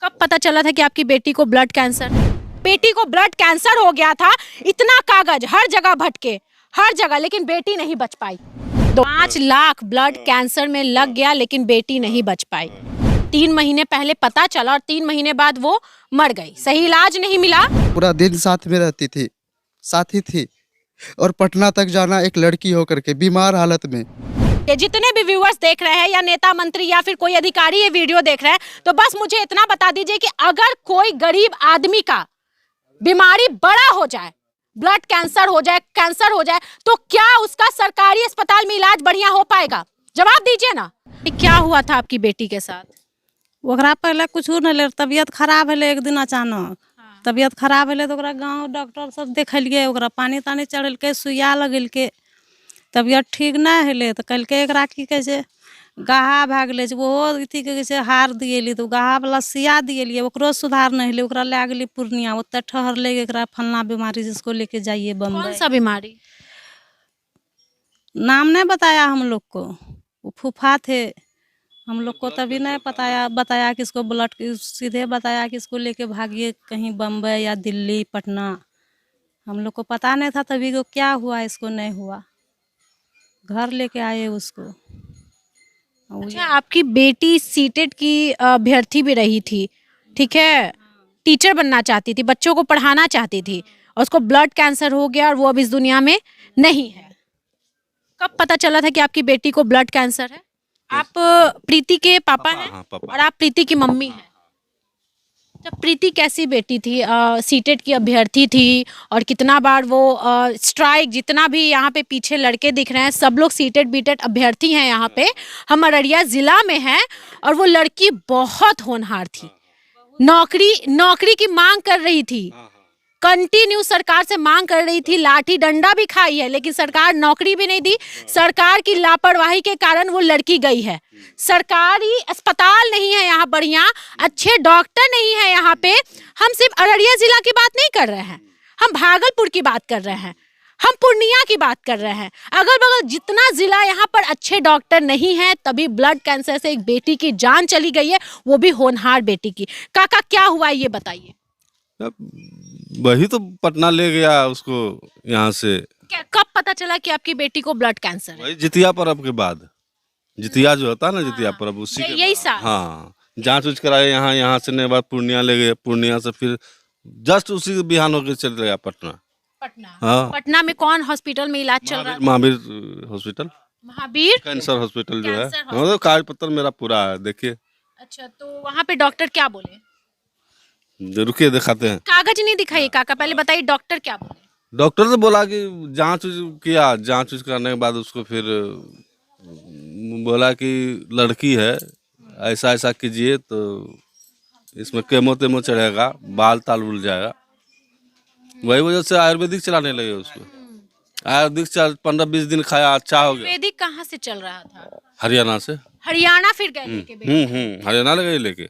कब पता चला था कि आपकी बेटी को ब्लड कैंसर है? बेटी को ब्लड कैंसर हो गया था, इतना कागज हर जगह भटके, हर जगह, लेकिन बेटी नहीं बच पाई। 5 लाख ब्लड कैंसर में लग गया, लेकिन बेटी नहीं बच पाई। 3 महीने पहले पता चला और 3 महीने बाद वो मर गई, सही इलाज नहीं मिला। पूरा दिन साथ में रहती थी, साथी थी, और पटना तक जाना एक लड़की होकर के बीमार हालत में। ये जितने भी व्यूअर्स देख रहे हैं या नेता मंत्री या फिर कोई अधिकारी ये वीडियो देख रहे हैं, तो बस मुझे इतना बता दीजिए कि अगर कोई गरीब आदमी का बीमारी बड़ा हो जाए, ब्लड कैंसर हो जाए, कैंसर हो जाए, तो क्या उसका सरकारी अस्पताल में इलाज बढ़िया हो पाएगा? जवाब दीजिए ना। क्या हुआ था आपकी बेटी के साथ? ओकरा पहले कुछ नहीं ले, तबियत खराब है एक दिन अचानक। तबियत खराब है तो ओकरा गाँव डॉक्टर सब देखलिए, ओकरा पानी तानी चढ़ेलके, सुइया लगेलके, तबियत ठीक नहीं है तो कहलके एकरा की कहै छै गहा भए गेलै, ओहो अथी कहै छै हार दिएली, तो गहा वाला सिया दिएलिए, ओकरो सुधार नहीं है, ओकरा ले गेली पूर्णिया, ओतऽ ठहरले एकरा फलना बीमारी जिसको लेके जाइए बम्बई। कौन सा बीमारी? नाम नहीं बताया हम लोग को, वो फूफा थे, हम लोग को तभी नहीं बताया कि इसको ब्लड, सीधे बताया कि इसको लेके भागिए कहीं बम्बई या दिल्ली, पटना। हम लोग को पता नहीं था तभी को क्या हुआ, इसको नहीं हुआ, घर लेके आए उसको। अच्छा, आपकी बेटी सीटेट की अभ्यर्थी भी रही थी, ठीक है, टीचर बनना चाहती थी, बच्चों को पढ़ाना चाहती थी, और उसको ब्लड कैंसर हो गया और वो अब इस दुनिया में नहीं है। कब पता चला था कि आपकी बेटी को ब्लड कैंसर है? आप प्रीति के पापा हैं? हाँ, पापा। और आप प्रीति की मम्मी हैं। जब प्रीति कैसी बेटी थी? सीटेट की अभ्यर्थी थी, और कितना बार वो स्ट्राइक, जितना भी यहाँ पे पीछे लड़के दिख रहे हैं सब लोग सीटेट बीटेट अभ्यर्थी हैं यहाँ पे, हम अररिया जिला में हैं, और वो लड़की बहुत होनहार थी, नौकरी की मांग कर रही थी, कंटिन्यू सरकार से मांग कर रही थी, लाठी डंडा भी खाई है, लेकिन सरकार नौकरी भी नहीं दी। सरकार की लापरवाही के कारण वो लड़की गई है। सरकारी अस्पताल नहीं है यहाँ बढ़िया, अच्छे डॉक्टर नहीं है यहाँ पे। हम सिर्फ अररिया जिला की बात नहीं कर रहे हैं, हम भागलपुर की बात कर रहे हैं, हम पूर्णिया की बात कर रहे हैं, अगल बगल जितना जिला यहाँ पर अच्छे डॉक्टर नहीं है, तभी ब्लड कैंसर से एक बेटी की जान चली गई है, वो भी होनहार बेटी की। काका क्या हुआ ये बताइए। वही तो पटना ले गया उसको यहाँ से। कब पता चला कि आपकी बेटी को ब्लड कैंसर है? वही जितिया पर्व के बाद, जितिया जो होता है ना, जितिया पर्व, उसी के यही बाद। साल? हाँ, जांच उच कराए यहाँ से नहीं, बाद पूर्णिया ले गए, पूर्णिया से फिर जस्ट उसी के बिहान होकर चले गया पटना। हाँ, पटना में कौन हॉस्पिटल में इलाज चल रहा है? Mahavir hospital, Mahavir cancer hospital जो है, कैंसर हॉस्पिटल। मतलब कागज पत्र मेरा पूरा है, देखिए। अच्छा, तो वहाँ पे डॉक्टर क्या बोले? रुकिए दिखाते हैं। कागज नहीं दिखाइए काका, पहले बताइए डॉक्टर क्या बोले। डॉक्टर तो बोला कि जांच किया, जांच करने के बाद उसको फिर बोला कि लड़की है, ऐसा ऐसा कीजिए तो इसमें केमो तेमो चढ़ेगा, बाल ताल उड़ जाएगा। वही वजह से आयुर्वेदिक चलाने लगे उसको। आयुर्वेदिक 15-20 दिन खाया, अच्छा हो गया। आयुर्वेदिक कहाँ से चल रहा था? हरियाणा से। हरियाणा फिर गए लेके बेटी? हरियाणा लगे लेके।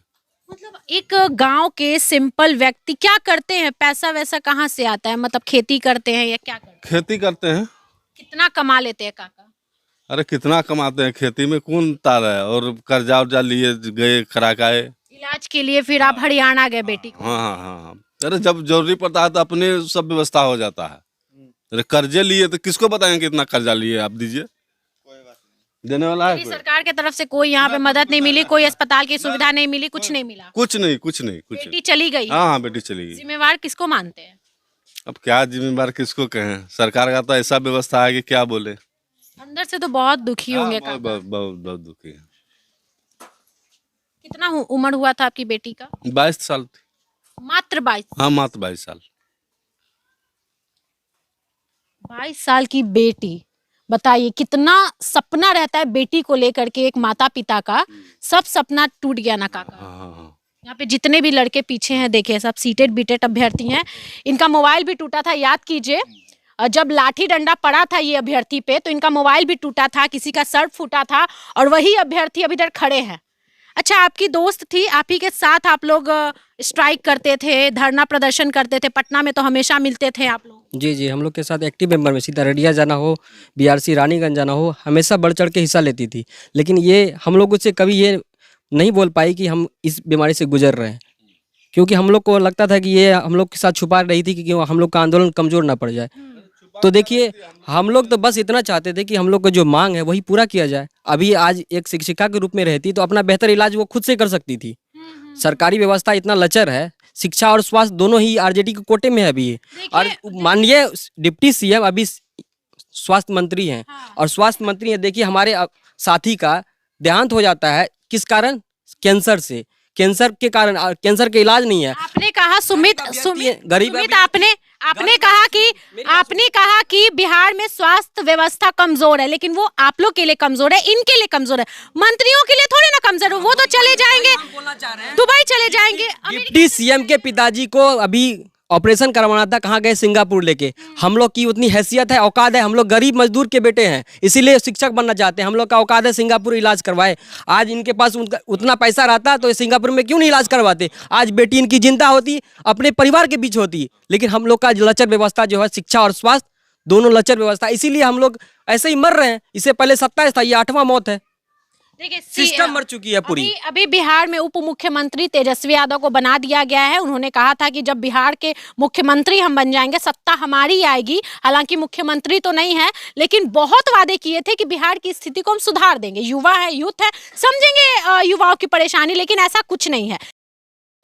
मतलब एक गांव के सिंपल व्यक्ति क्या करते हैं? पैसा वैसा कहाँ से आता है? मतलब खेती करते हैं या क्या करते हैं? खेती करते हैं। कितना कमा लेते हैं काका? अरे कितना कमाते हैं, खेती में कौन तारा है, और कर्जा उर्जा लिए गए, खराकाए इलाज के लिए। फिर आप हरियाणा गए बेटी को? हाँ हाँ हाँ हाँ। अरे जब जरूरी पड़ता है तो अपने सब व्यवस्था हो जाता है। अरे कर्जे लिए तो किसको बताएंगे कितना कर्जा लिए, आप दीजिए, देने वाला है कोई? सरकार के तरफ से कोई यहाँ पे मदद नहीं मिली, कोई अस्पताल की सुविधा नहीं मिली, कुछ नहीं मिला? कुछ नहीं। बेटी चली गई। हाँ हाँ, बेटी चली गई। जिम्मेवार किसको मानते हैं? अब क्या जिम्मेदार किसको कहें, सरकार का तो ऐसा व्यवस्था है कि क्या बोले। अंदर से तो बहुत दुखी होंगे काका। बहुत दुखी है। कितना उम्र हुआ था आपकी बेटी का? 22 साल थी। मात्र 22? हाँ, मात्र 22 साल। 22 साल की बेटी, बताइए कितना सपना रहता है बेटी को लेकर के एक माता पिता का। सब सपना टूट गया ना काका। हाँ। यहाँ पे जितने भी लड़के पीछे हैं देखिए, सब सीटेट बीटेट अभ्यर्थी हैं। इनका मोबाइल भी टूटा था, याद कीजिए, जब लाठी डंडा पड़ा था ये अभ्यर्थी पे तो इनका मोबाइल भी टूटा था, किसी का शर्ट फूटा था, और वही अभ्यर्थी अभी तक खड़े हैं। अच्छा, आपकी दोस्त थी, आप ही के साथ आप लोग स्ट्राइक करते थे, धरना प्रदर्शन करते थे, पटना में तो हमेशा मिलते थे आप लोग? जी, हम लोग के साथ एक्टिव मेंबर में सीधा अररिया जाना हो, बीआरसी रानीगंज जाना हो, हमेशा बढ़ चढ़ के हिस्सा लेती थी। लेकिन ये हम लोग उससे कभी ये नहीं बोल पाई कि हम इस बीमारी से गुजर रहे हैं। क्योंकि हम लोग को लगता था कि ये हम लोग के साथ छुपा रही थी कि हम लोग का आंदोलन कमज़ोर ना पड़ जाए। तो देखिए, हम लोग तो बस इतना चाहते थे कि हम लोग का जो मांग है वही पूरा किया जाए। अभी आज एक शिक्षिका के रूप में रहती तो अपना बेहतर इलाज वो खुद से कर सकती थी। सरकारी व्यवस्था इतना लचर है, शिक्षा और स्वास्थ्य दोनों ही आरजेडी के कोटे में है अभी। और माननीय डिप्टी सीएम अभी स्वास्थ्य मंत्री हैं, और स्वास्थ्य मंत्री हैं, देखिए हमारे साथी का देहांत हो जाता है किस कारण? कैंसर से। कैंसर के कारण, कैंसर के इलाज नहीं है। आपने कहा सुमित गरीब आपने कहा कि बिहार में स्वास्थ्य व्यवस्था कमजोर है, लेकिन वो आप लोग के लिए कमजोर है, इनके लिए कमजोर है, मंत्रियों के लिए थोड़ी ना कमजोर है। वो तो चले जाएंगे दुबई, चले जाएंगे। डिप्टी सीएम के पिताजी को अभी ऑपरेशन करवाना था, कहाँ गए? सिंगापुर लेके। हम लोग की उतनी हैसियत है, औकात है, हम लोग गरीब मजदूर के बेटे हैं, इसीलिए शिक्षक बनना चाहते हैं। हम लोग का औकात है सिंगापुर इलाज करवाए। आज इनके पास उतना पैसा रहता तो ये सिंगापुर में क्यों नहीं इलाज करवाते? आज बेटी इनकी जिंदा होती, अपने परिवार के बीच होती। लेकिन हम लोग का लचर व्यवस्था जो है, शिक्षा और स्वास्थ्य दोनों लचर व्यवस्था, इसीलिए हम लोग ऐसे ही मर रहे हैं। इससे पहले 27 था, ये 8वां मौत है। देखिए, सिस्टम मर चुकी है पूरी। अभी बिहार में उप मुख्यमंत्री तेजस्वी यादव को बना दिया गया है। उन्होंने कहा था कि जब बिहार के मुख्यमंत्री हम बन जाएंगे, सत्ता हमारी आएगी। हालांकि मुख्यमंत्री तो नहीं है, लेकिन बहुत वादे किए थे कि बिहार की स्थिति को हम सुधार देंगे। युवा है, यूथ है, समझेंगे युवाओं की परेशानी, लेकिन ऐसा कुछ नहीं है।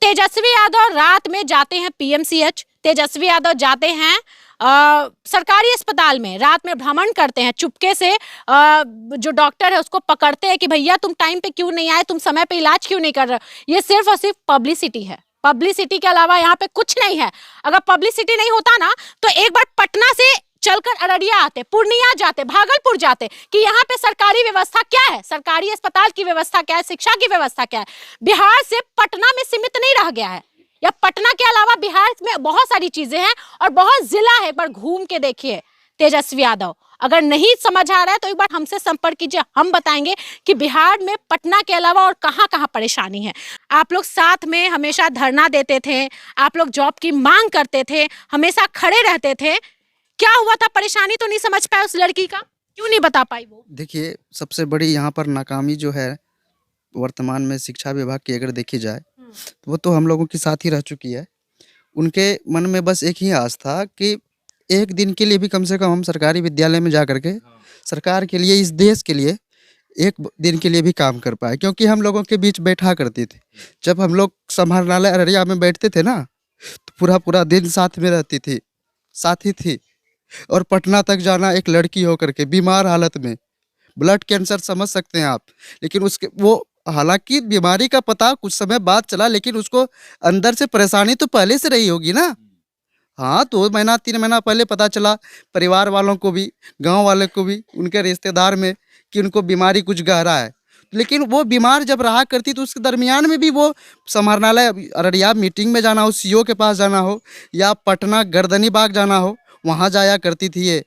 तेजस्वी यादव रात में जाते हैं पीएमसीएच, तेजस्वी यादव जाते हैं सरकारी अस्पताल में, रात में भ्रमण करते हैं, चुपके से जो डॉक्टर है उसको पकड़ते हैं कि भैया तुम टाइम पे क्यों नहीं आए, तुम समय पे इलाज क्यों नहीं कर रहे हो। ये सिर्फ और सिर्फ पब्लिसिटी है, पब्लिसिटी के अलावा यहाँ पे कुछ नहीं है। अगर पब्लिसिटी नहीं होता ना, तो एक बार पटना से चलकर अररिया आते, पूर्णिया जाते, भागलपुर जाते कि यहाँ पे सरकारी व्यवस्था क्या है, सरकारी अस्पताल की व्यवस्था क्या है, शिक्षा की व्यवस्था क्या है। बिहार से पटना में सीमित नहीं रह गया है, या पटना के अलावा बिहार में बहुत सारी चीजें हैं और बहुत जिला है। एक बार घूम के देखिए तेजस्वी यादव। अगर नहीं समझ आ रहा है तो एक बार हमसे संपर्क कीजिए, हम बताएंगे कि बिहार में पटना के अलावा और कहां कहां परेशानी है। आप लोग साथ में हमेशा धरना देते थे, आप लोग जॉब की मांग करते थे, हमेशा खड़े रहते थे। क्या हुआ था? परेशानी तो नहीं समझ पाए उस लड़की का, क्यों नहीं बता पाई वो? देखिए, सबसे बड़ी यहाँ पर नाकामी जो है वर्तमान में शिक्षा विभाग की अगर देखी जाए, तो वो तो हम लोगों के साथ ही रह चुकी है। उनके मन में बस एक ही आस था कि एक दिन के लिए भी कम से कम हम सरकारी विद्यालय में जा करके सरकार के लिए, इस देश के लिए एक दिन के लिए भी काम कर पाए, क्योंकि हम लोगों के बीच बैठा करती थी। जब हम लोग समाहरणालय अररिया में बैठते थे ना, तो पूरा पूरा दिन साथ में रहती थी, साथी थी। और पटना तक जाना एक लड़की होकर के, बीमार हालत में, ब्लड कैंसर समझ सकते हैं आप। लेकिन उसके वो, हालांकि बीमारी का पता कुछ समय बाद चला, लेकिन उसको अंदर से परेशानी तो पहले से रही होगी ना। हाँ, 2 महीना 3 महीना पहले पता चला परिवार वालों को भी, गांव वाले को भी, उनके रिश्तेदार में, कि उनको बीमारी कुछ गहरा है। लेकिन वो बीमार जब रहा करती तो उसके दरमियान में भी वो समाहरणालय अररिया मीटिंग में जाना हो, सीओ के पास जाना हो, या पटना गर्दनी बाग जाना हो, वहाँ जाया करती थी। ये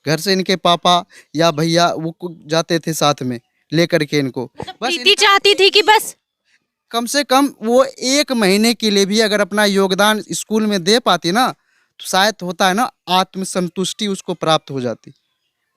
घर से इनके पापा या भैया वो जाते थे साथ में लेकर के इनको। बस प्रीति चाहती थी कि बस कम से कम वो 1 महीने के लिए भी अगर अपना योगदान स्कूल में दे पाती ना, तो शायद होता है ना, आत्मसंतुष्टि उसको प्राप्त हो जाती।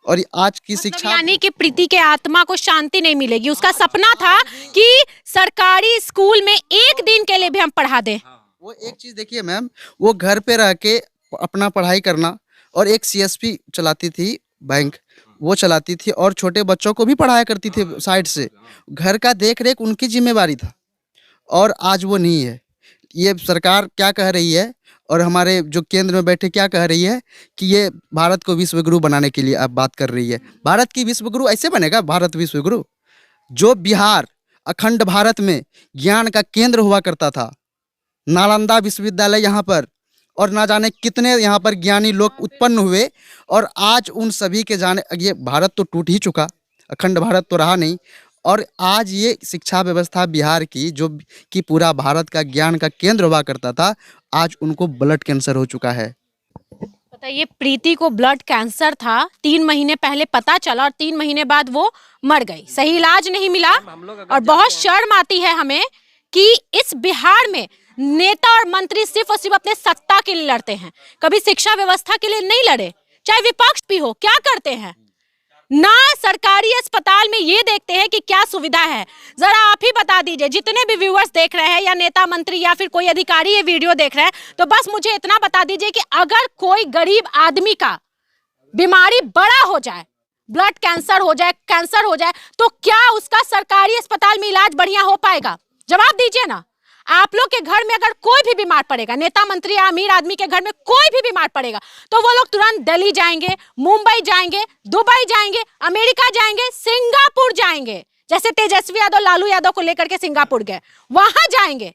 और आज की शिक्षा, यानी कि प्रीति के आत्मा को शांति नहीं मिलेगी। उसका सपना था कि सरकारी स्कूल में एक दिन के लिए भी हम पढ़ा दें। वो एक चीज देखिए मैम, वो घर पे रह के अपना पढ़ाई करना, और एक सीएसपी चलाती थी, बैंक वो चलाती थी, और छोटे बच्चों को भी पढ़ाया करती थी साइड से। घर का देख रेख उनकी जिम्मेवारी था, और आज वो नहीं है। ये सरकार क्या कह रही है, और हमारे जो केंद्र में बैठे क्या कह रही है, कि ये भारत को विश्व गुरु बनाने के लिए अब बात कर रही है। भारत की विश्व गुरु ऐसे बनेगा भारत विश्व गुरु? जो बिहार अखंड भारत में ज्ञान का केंद्र हुआ करता था, नालंदा विश्वविद्यालय यहाँ पर, और ना जाने कितने यहाँ पर ज्ञानी लोग उत्पन्न हुए, और आज उन सभी के जाने, ये भारत तो टूट ही चुका, अखंड भारत तो रहा नहीं। और आज ये शिक्षा व्यवस्था बिहार की, जो कि पूरा भारत का ज्ञान का केंद्र हुआ करता था, आज उनको ब्लड कैंसर हो चुका है। बताइए, प्रीति को ब्लड कैंसर था, 3 महीने पहले पता चला और 3 महीने बाद वो मर गई, सही इलाज नहीं मिला। और बहुत शर्म आती है हमें कि इस बिहार में नेता और मंत्री सिर्फ और सिर्फ अपने सत्ता के लिए लड़ते हैं, कभी शिक्षा व्यवस्था के लिए नहीं लड़े। चाहे विपक्ष भी हो, क्या करते हैं? ना सरकारी अस्पताल में ये देखते हैं कि क्या सुविधा है। जरा आप ही बता दीजिए, जितने भी व्यूअर्स देख रहे हैं या नेता मंत्री या फिर कोई अधिकारी ये वीडियो देख रहे हैं, तो बस मुझे इतना बता दीजिए कि अगर कोई गरीब आदमी का बीमारी बड़ा हो जाए, ब्लड कैंसर हो जाए, कैंसर हो जाए, तो क्या उसका सरकारी अस्पताल में इलाज बढ़िया हो पाएगा? जवाब दीजिए ना। आप लोग के घर में अगर कोई भी बीमार पड़ेगा, नेता मंत्री या अमीर आदमी के घर में कोई भी बीमार पड़ेगा, तो वो लोग तुरंत दिल्ली जाएंगे, मुंबई जाएंगे, दुबई जाएंगे, अमेरिका जाएंगे, सिंगापुर जाएंगे। जैसे तेजस्वी यादव लालू यादव को लेकर के सिंगापुर गए, वहां जाएंगे।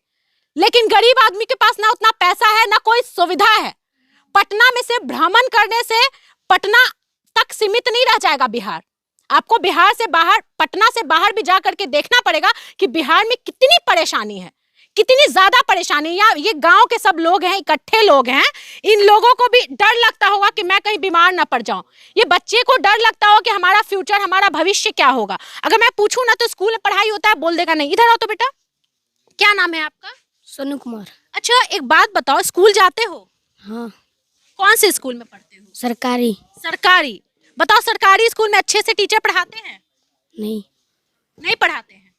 लेकिन गरीब आदमी के पास ना उतना पैसा है, ना कोई सुविधा है। पटना में से भ्रमण करने से पटना तक सीमित नहीं रह जाएगा बिहार। आपको बिहार से बाहर, पटना से बाहर भी जा करके देखना पड़ेगा कि बिहार में कितनी परेशानी है, कितनी ज्यादा परेशानी। या ये गांव के सब लोग हैं, इकट्ठे लोग हैं, इन लोगों को भी डर लगता होगा कि मैं कहीं बीमार ना पड़ जाऊं। ये बच्चे को डर लगता हो कि हमारा फ्यूचर, हमारा भविष्य क्या होगा। अगर मैं पूछूं ना तो स्कूल में पढ़ाई होता है, बोल देगा नहीं। इधर आओ तो बेटा, क्या नाम है आपका? सोनू कुमार। अच्छा एक बात बताओ, स्कूल जाते हो? हाँ। कौन से स्कूल में पढ़ते हो? सरकारी। सरकारी। बताओ, सरकारी स्कूल में अच्छे से टीचर पढ़ाते हैं? नहीं पढ़ाते हैं।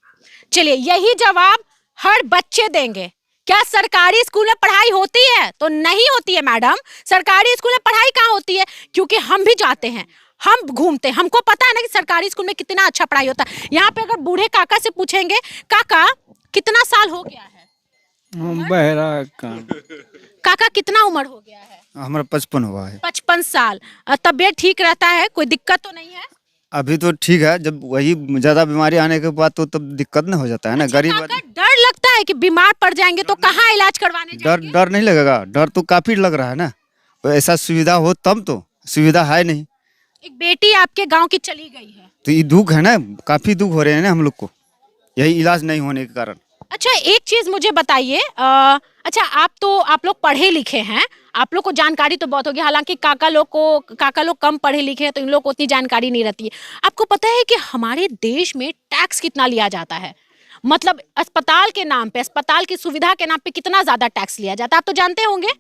चलिए, यही जवाब हर बच्चे देंगे। क्या सरकारी स्कूल में पढ़ाई होती है? तो नहीं होती है मैडम। सरकारी स्कूल में पढ़ाई कहाँ होती है? क्योंकि हम भी जाते हैं, हम घूमते हैं, हमको पता है ना कि सरकारी स्कूल में कितना अच्छा पढ़ाई होता है। यहाँ पे अगर बूढ़े काका से पूछेंगे, काका कितना साल हो गया है? काका कितना उम्र हो गया है? हमारा 55 हुआ है। 55 साल। तबीयत ठीक रहता है? कोई दिक्कत तो नहीं है? अभी तो ठीक है, जब वही ज्यादा बीमारी आने के बाद तो तब दिक्कत न हो जाता है ना। गरीब काका, डर लगता है कि बीमार पड़ जाएंगे तो कहाँ इलाज करवाने जाएंगे? डर नहीं लगेगा, डर तो काफी लग रहा है ना। ऐसा सुविधा हो तब तो, सुविधा है नहीं। एक बेटी आपके गांव की चली गई है, तो ये दुख है ना, काफी दुख हो रहे हैं ना हम लोग को, यही इलाज नहीं होने के कारण। अच्छा एक चीज मुझे बताइए, अच्छा आप लोग पढ़े लिखे हैं, आप लोग को जानकारी तो बहुत होगी। हालांकि काका लोग कम पढ़े लिखे हैं तो इन लोग को उतनी जानकारी नहीं रहती है। आपको पता है कि हमारे देश में टैक्स कितना लिया जाता है? मतलब अस्पताल के नाम पे, अस्पताल की सुविधा के नाम पे कितना ज्यादा टैक्स लिया जाता है, आप तो जानते होंगे।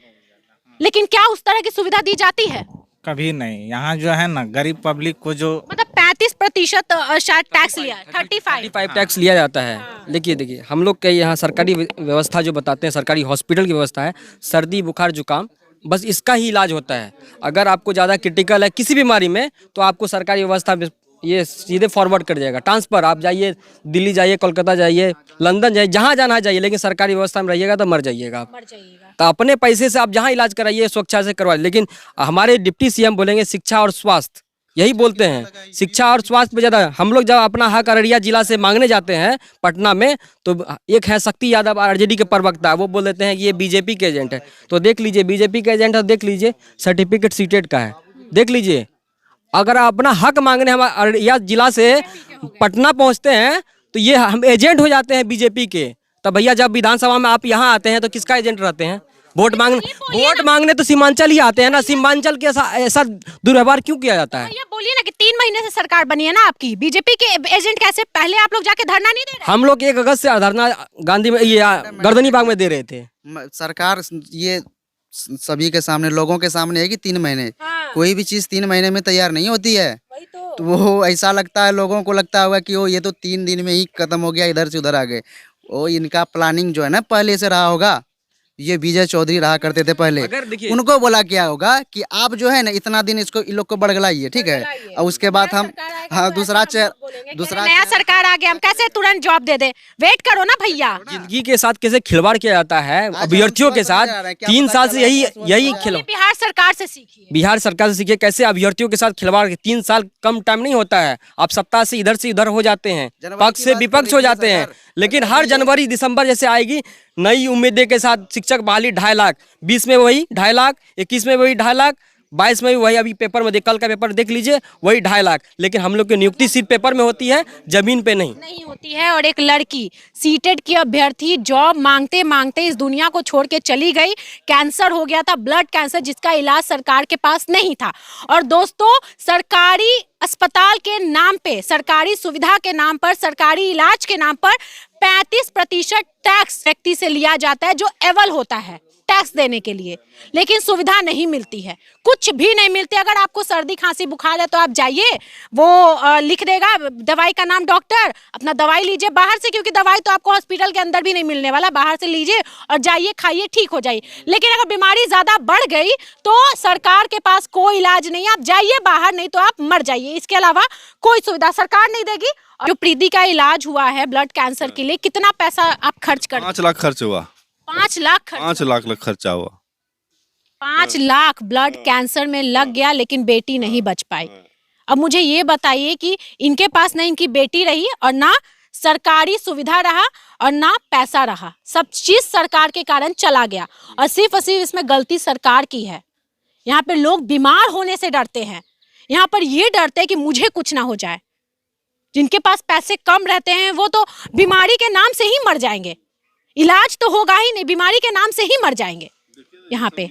लेकिन क्या उस तरह की सुविधा दी जाती है? कभी नहीं। यहाँ जो है ना, गरीब पब्लिक को जो मतलब 35% शायद टैक्स लिया है, 35 टैक्स लिया जाता है। देखिए हम लोग के यहाँ सरकारी व्यवस्था जो बताते हैं, सरकारी हॉस्पिटल की व्यवस्था है, सर्दी बुखार जुकाम बस इसका ही इलाज होता है। अगर आपको ज़्यादा क्रिटिकल है किसी बीमारी में तो आपको सरकारी व्यवस्था में ये सीधे फॉरवर्ड कर जाएगा, ट्रांसफ़र। आप जाइए दिल्ली जाइए, कोलकाता जाइए, लंदन जाइए, जहाँ जाना जाइए, लेकिन सरकारी व्यवस्था में रहिएगा तो मर जाइएगा आप। तो अपने पैसे से आप जहाँ इलाज कराइए स्वेच्छा से करवाइए। लेकिन हमारे डिप्टी सीएम बोलेंगे शिक्षा और स्वास्थ्य, यही बोलते हैं, शिक्षा और स्वास्थ्य पे ज़्यादा। हम लोग जब अपना हक अररिया जिला से मांगने जाते हैं पटना में, तो एक है शक्ति यादव आरजेडी के प्रवक्ता, वो बोल देते हैं कि ये बीजेपी के एजेंट है। तो देख लीजिए, बीजेपी के एजेंट है, देख लीजिए सर्टिफिकेट सीटेड का है, देख लीजिए। अगर आप अपना हक मांगने हम अररिया जिला से पटना पहुंचते हैं तो ये हम एजेंट हो जाते हैं बीजेपी के। तो भैया जब विधानसभा में आप यहाँ आते हैं तो किसका एजेंट रहते हैं? वोट मांगने तो सीमांचल ही आते हैं ना। सीमांचल के ऐसा दुर्व्यवहार क्यों किया जाता है? ये बोलिए ना कि 3 महीने से सरकार बनी है ना आपकी, बीजेपी के एजेंट कैसे? पहले आप लोग जाके धरना नहीं दे रहे? हम लोग 1 अगस्त से धरना गांधी में, ये गर्दनी बाग में दे रहे थे। सरकार ये सभी के सामने, लोगों के सामने है कि 3 महीने, कोई भी चीज 3 महीने में तैयार नहीं होती है। तो वो ऐसा लगता है, लोगों को लगता होगा कि वो ये तो 3 दिन में ही खत्म हो गया, इधर से उधर आ गए। वो इनका प्लानिंग जो है ना पहले से रहा होगा। ये विजय चौधरी रहा करते थे पहले, उनको बोला क्या होगा कि आप जो है ना इतना दिन इसको, इन लोग को बड़गलाइए, ठीक है, और उसके बाद हम दूसरा नया सरकार आ गया, हम कैसे तुरंत जॉब दे दे? वेट करो ना भैया। जिंदगी के साथ कैसे खिलवाड़ किया जाता है अभ्यर्थियों के साथ, 3 साल से यही खिलवाड़ बिहार सरकार से सीखिए, बिहार सरकार से सीखिए कैसे अभ्यर्थियों के साथ खिलवाड़। 3 साल कम टाइम नहीं होता है, आप सप्ताह से इधर हो जाते हैं, पक्ष से विपक्ष हो जाते हैं। लेकिन हर जनवरी दिसंबर जैसे आएगी, नई उम्मीदें के साथ शिक्षक बहाली 2.5 लाख, 20 में वही 2.5 लाख, 21 में वही 2.5 लाख, 22 में भी वही। अभी पेपर में कल का पेपर देख लीजिए, वही 2.5 लाख। लेकिन हम लोग की नियुक्ति सिर्फ पेपर में होती है, जमीन पे नहीं होती है। और एक लड़की सीटेड की अभ्यर्थी जॉब मांगते मांगते इस दुनिया को छोड़ के चली गई। कैंसर हो गया था, ब्लड कैंसर, जिसका इलाज सरकार के पास नहीं था। और दोस्तों, सरकारी अस्पताल के नाम पे, सरकारी सुविधा के नाम पर, सरकारी इलाज के नाम पर 35% टैक्स व्यक्ति से लिया जाता है, जो एवल होता है। टैक्स देने के लिए, लेकिन सुविधा नहीं मिलती है, कुछ भी नहीं मिलती। अगर आपको सर्दी खांसी बुखार है तो आप जाइए, वो लिख देगा दवाई का नाम डॉक्टर, अपना दवाई लीजिए बाहर से, क्योंकि दवाई तो आपको हॉस्पिटल के अंदर भी नहीं मिलने वाला, बाहर से लीजिए और जाइए खाइए, ठीक हो जाइए। लेकिन अगर बीमारी ज्यादा बढ़ गई तो सरकार के पास कोई इलाज नहीं है, आप जाइए बाहर, नहीं तो आप मर जाइए। इसके अलावा कोई सुविधा सरकार नहीं देगी। और जो प्रीति का इलाज हुआ है ब्लड कैंसर के लिए, कितना पैसा आप खर्च कर? 5 लाख खर्च हुआ। 5 लाख खर्च? 5 लाख खर्चा हुआ। 5 लाख ब्लड कैंसर में लग गया, लेकिन बेटी नहीं बच पाई। अब मुझे ये बताइए कि इनके पास ना इनकी बेटी रही और ना सरकारी सुविधा रहा और ना पैसा रहा, सब चीज सरकार के कारण चला गया। और सिर्फ इसमें गलती सरकार की है। यहाँ पे लोग बीमार होने से डरते हैं, यहाँ पर ये डरते हैं कि मुझे कुछ ना हो जाए। जिनके पास पैसे कम रहते हैं वो तो बीमारी के नाम से ही मर जाएंगे, इलाज तो होगा ही नहीं, बीमारी के नाम से ही मर जाएंगे। यहाँ पे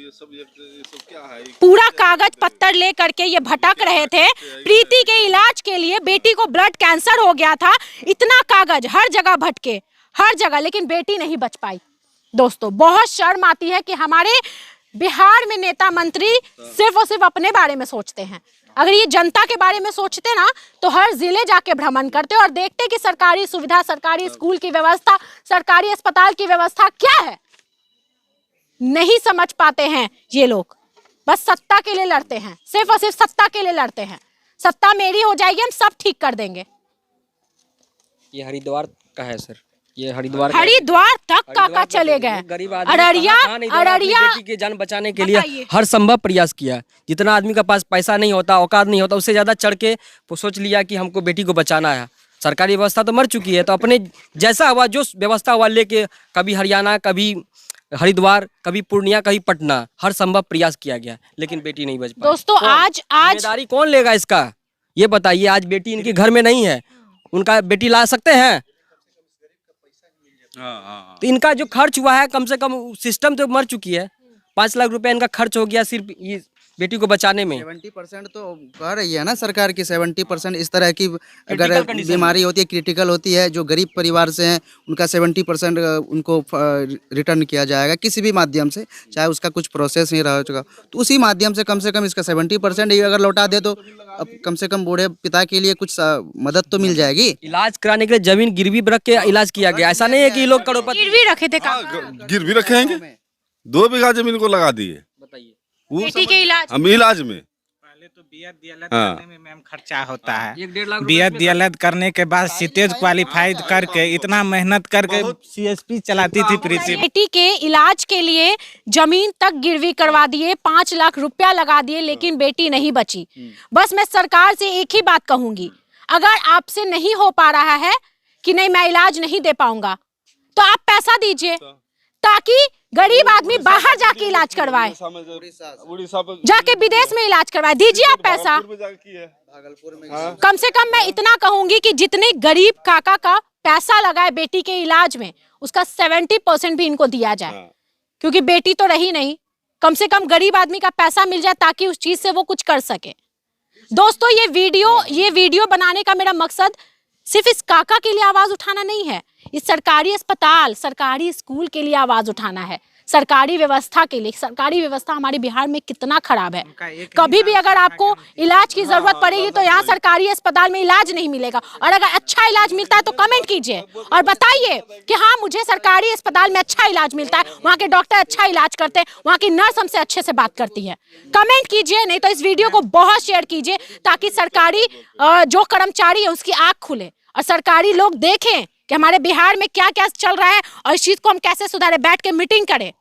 पूरा कागज पत्तर ले करके ये भटक रहे थे। प्रीति के इलाज के लिए, बेटी को ब्लड कैंसर हो गया था, इतना कागज हर जगह भटके, हर जगह, लेकिन बेटी नहीं बच पाई। दोस्तों बहुत शर्म आती है कि हमारे बिहार में नेता मंत्री सिर्फ और सिर्फ अपने बारे में सोचते हैं। अगर ये जनता के बारे में सोचते ना तो हर जिले जाके भ्रमण करते और देखते कि सरकारी सुविधा, सरकारी स्कूल की व्यवस्था, सरकारी अस्पताल की व्यवस्था क्या है। नहीं समझ पाते हैं ये लोग, बस सत्ता के लिए लड़ते हैं, सिर्फ और सिर्फ सत्ता के लिए लड़ते हैं। सत्ता मेरी हो जाएगी, हम सब ठीक कर देंगे। ये हरिद्वार का है सर, ये हरिद्वार तक काका चले गए। गरीब आदमी अररिया बेटी की जान बचाने के लिए हर संभव प्रयास किया। जितना आदमी के पास पैसा नहीं होता, औकात नहीं होता, उससे ज्यादा चढ़ के वो सोच लिया कि हमको बेटी को बचाना है। सरकारी व्यवस्था तो मर चुकी है, तो अपने जैसा हुआ, जो व्यवस्था हुआ लेके, कभी हरियाणा, कभी हरिद्वार, कभी पूर्णिया, कभी पटना, हर संभव प्रयास किया गया, लेकिन बेटी नहीं बच पाई। दोस्तों आज जिम्मेदारी कौन लेगा इसका, ये बताइए। आज बेटी इनके घर में नहीं है, उनका बेटी ला सकते हैं? तो इनका जो खर्च हुआ है, कम से कम सिस्टम तो मर चुकी है। 5 लाख रुपए इनका खर्च हो गया सिर्फ ये बेटी को बचाने में। 70% तो कह रही है ना सरकार की, 70% इस तरह की अगर बीमारी होती है, क्रिटिकल होती है, जो गरीब परिवार से हैं उनका 70% उनको रिटर्न किया जाएगा किसी भी माध्यम से, चाहे उसका कुछ प्रोसेस नहीं रह चुका, तो उसी माध्यम से कम इसका 70% ही अगर लौटा दे तो अब कम से कम बूढ़े पिता के लिए कुछ मदद तो मिल जाएगी। इलाज कराने के लिए जमीन गिरवी रख के इलाज किया गया, ऐसा नहीं है कि लोग करोड़पति। गिरवी रखे थे गिरवी रखेंगे, 2 बीघा जमीन को लगा दिए। बताइए बेटी के इलाज, हम इलाज में पहले तो बीएड डीएलएड करने में मैम खर्चा होता है। 1-1.5 लाख बीएड डीएलएड करने के बाद सीटेज क्वालिफाइड करके इतना मेहनत करके सीएसपी चलाती थी प्रीति। बेटी के इलाज के लिए जमीन तक गिरवी करवा दिए, 5 लाख रुपया लगा दिए, लेकिन बेटी नहीं बची। बस मैं सरकार से एक ही बात कहूंगी, अगर आपसे नहीं हो पा रहा है कि नहीं मैं इलाज नहीं दे पाऊंगा, तो आप पैसा दीजिए ताकि गरीब आदमी बाहर जाके इलाज करवाए, जाके विदेश में इलाज करवाए। दीजिए आप पैसा। कम से कम मैं इतना कहूंगी कि जितने गरीब काका का पैसा लगा है बेटी के इलाज में, उसका 70% भी इनको दिया जाए, क्योंकि बेटी तो रही नहीं। कम से कम गरीब आदमी का पैसा मिल जाए ताकि उस चीज से वो कुछ कर सके। दोस्तों ये वीडियो बनाने का मेरा मकसद सिर्फ इस काका के लिए आवाज उठाना नहीं है, इस सरकारी अस्पताल, सरकारी स्कूल के लिए आवाज उठाना है, सरकारी व्यवस्था के लिए। सरकारी व्यवस्था हमारे बिहार में कितना खराब है। कभी भी अगर आपको इलाज की जरूरत पड़ेगी तो यहाँ सरकारी अस्पताल में इलाज नहीं मिलेगा, और अगर अच्छा इलाज मिलता है तो कमेंट कीजिए और बताइए कि हाँ मुझे सरकारी अस्पताल में अच्छा इलाज मिलता है, वहाँ के डॉक्टर अच्छा इलाज करते हैं, वहाँ की नर्स हमसे अच्छे से बात करती है। कमेंट कीजिए, नहीं तो इस वीडियो को बहुत शेयर कीजिए ताकि सरकारी जो कर्मचारी है उसकी आँख खुले और सरकारी लोग देखें कि हमारे बिहार में क्या क्या चल रहा है और इस चीज को हम कैसे सुधारें। बैठ के मीटिंग करें।